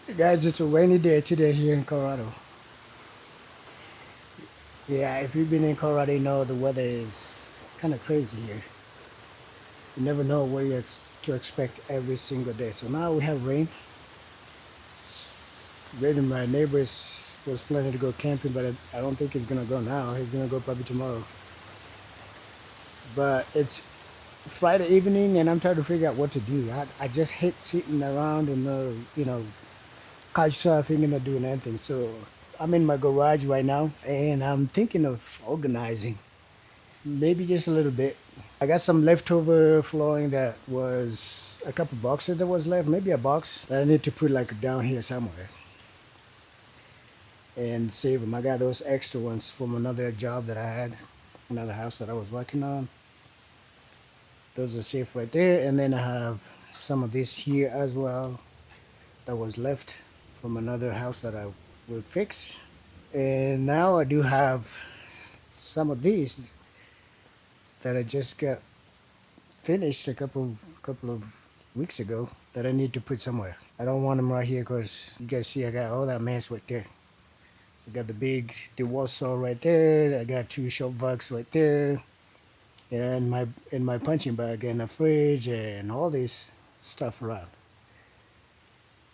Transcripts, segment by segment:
Guys, it's a rainy day today here in Colorado. Yeah, if you've been in Colorado, you know the weather is kind of crazy here. You never know what to expect every single day. So now we have rain. It's raining. My neighbors was planning to go camping, but I don't think he's gonna go now. He's gonna go probably tomorrow. But it's Friday evening, and I'm trying to figure out what to do. I just hate sitting around and couch surfing and not doing anything. So I'm in my garage right now, and I'm thinking of organizing. Maybe just a little bit. I got some leftover flooring that was a couple boxes that was left, maybe a box that I need to put like down here somewhere and save them. I got those extra ones from another job that I had, another house that I was working on. Those are safe right there. And then I have some of this here as well that was left from another house that I will fix. And now I do have some of these that I just got finished a couple of weeks ago that I need to put somewhere. I don't want them right here because you guys see I got all that mess right there. I got the wall saw right there. I got two shop vacs right there, and my punching bag and a fridge and all this stuff around.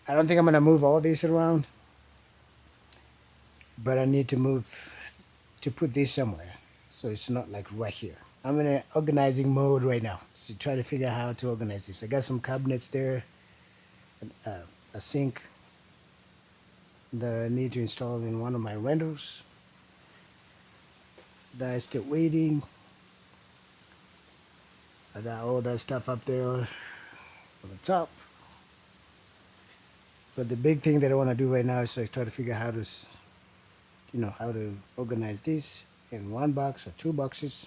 I don't think I'm gonna move all this around, but I need to move to put this somewhere so it's not like right here. I'm in an organizing mode right now, so try to figure out how to organize this. I got some cabinets there, uh, a sink that I need to install in one of my rentals that is still waiting. I got all that stuff up there on the top. But the big thing that I want to do right now is try to figure out how to organize this in one box or two boxes,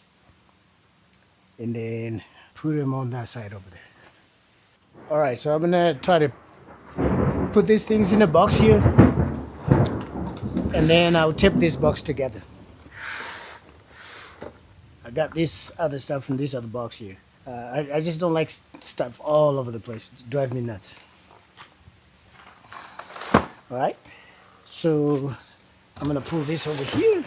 and then put them on that side over there. All right, so I'm gonna try to put these things in a box here, and then I'll tape this box together. I got this other stuff from this other box here. I just don't like stuff all over the place. It drives me nuts. All right, so I'm gonna pull this over here,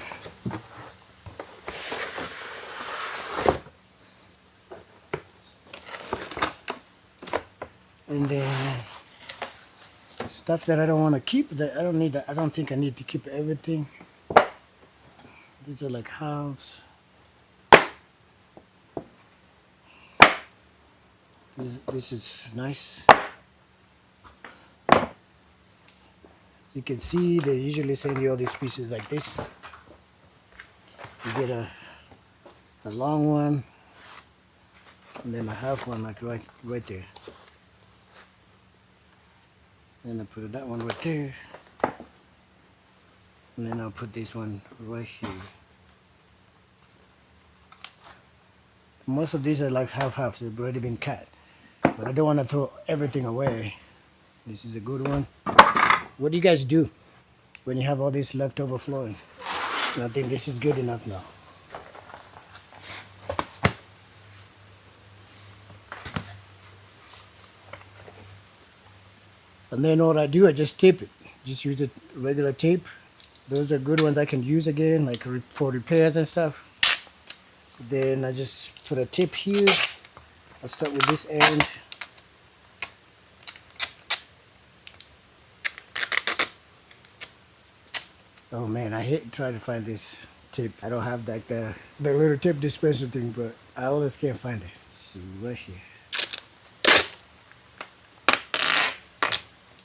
and then stuff that I don't want to keep. That I don't need. I don't think I need to keep everything. These are like halves. This is nice. As you can see, they usually send you all these pieces like this. You get a long one, and then a half one like right there. Then I put that one right there, and then I'll put this one right here. Most of these are like half-halves. They've already been cut, but I don't want to throw everything away. This is a good one. What do you guys do when you have all this leftover flooring? I think this is good enough now. And then what I do, I just tape it. Just use a regular tape. Those are good ones I can use again, like for repairs and stuff. So then I just put a tip here. I'll start with this end. Oh man, I hate trying to find this tip. I don't have like the little tip dispenser thing, but I always can't find it. So right here.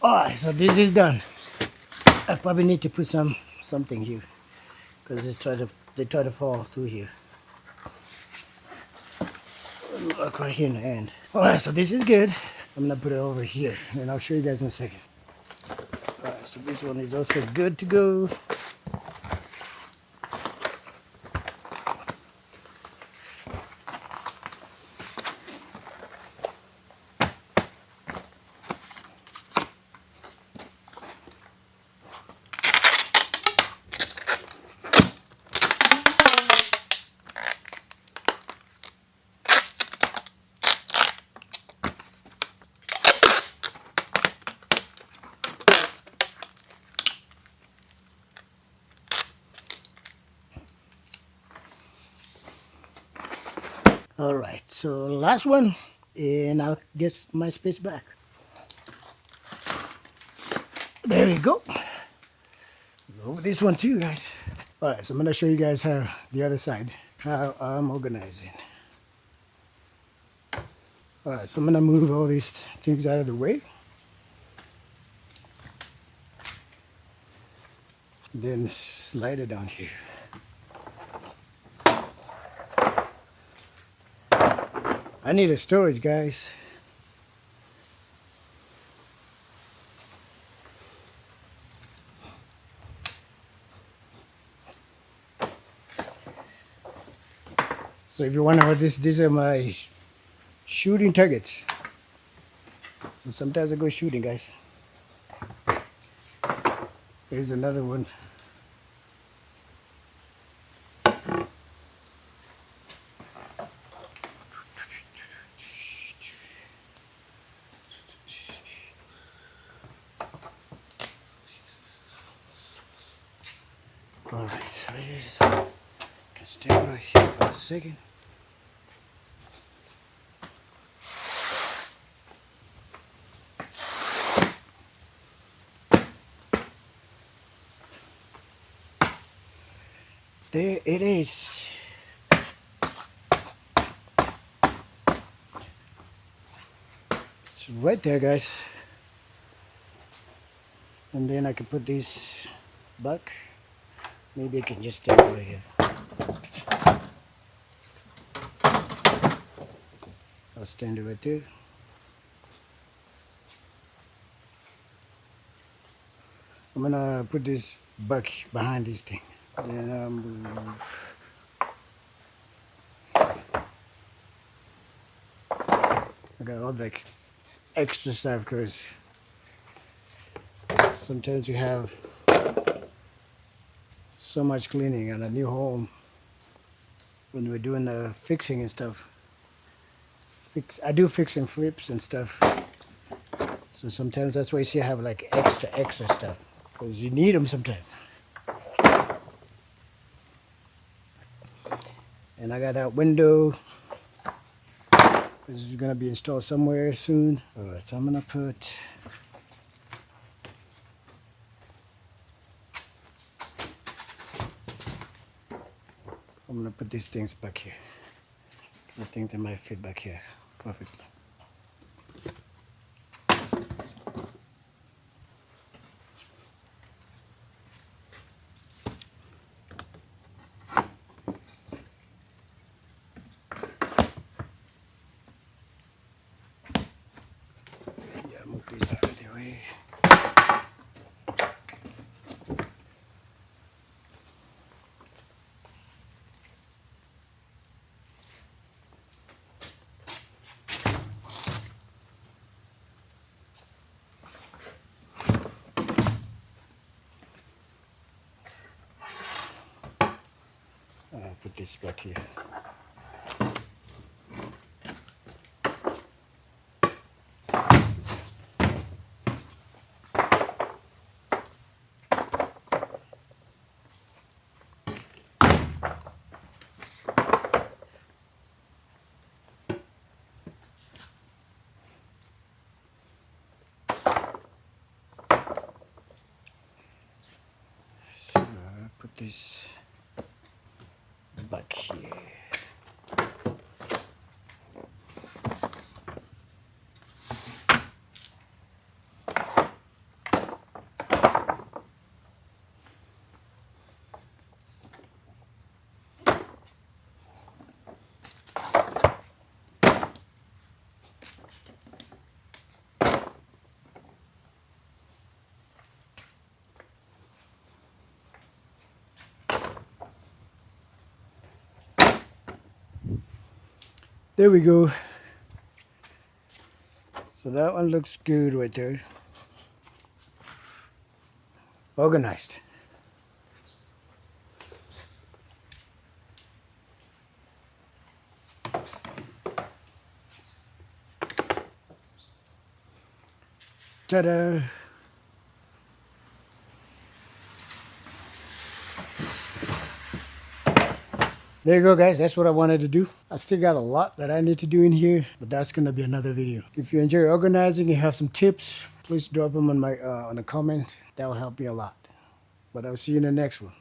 Alright, so this is done. I probably need to put something here because they try to fall through here. Look right here in the end. Alright, so this is good. I'm gonna put it over here and I'll show you guys in a second. Alright, so this one is also good to go. All right, so last one, and I'll get my space back. There you go. Go with this one too, guys. All right, so I'm gonna show you guys how the other side, how I'm organizing. All right, so I'm gonna move all these things out of the way. Then slide it down here. I need a storage, guys. So if you wonder what these are my shooting targets. So sometimes I go shooting, guys. Here's another one. All right, so here's, can stay right here for a second. There it is. It's right there, guys. And then I can put this back. Maybe I can just stand right here. I'll stand it right there. I'm gonna put this back behind this thing. Then I'll move. I got all the extra stuff because sometimes you have so much cleaning on a new home when we're doing the fixing and stuff. I do fix and flips and stuff. So sometimes that's why you see I have like extra stuff because you need them sometimes. And I got that window. This is gonna be installed somewhere soon. All right, so I'm gonna put. I'm gonna put these things back here. I think they might fit back here perfectly. Yeah, move these out of the way. I'll put this back here. So I'll put this back here. There we go. So that one looks good right there. Organized. Ta-da! There you go, guys. That's what I wanted to do. I still got a lot that I need to do in here, but that's gonna be another video. If you enjoy organizing and have some tips, please drop them on my on a comment. That will help me a lot. But I'll see you in the next one.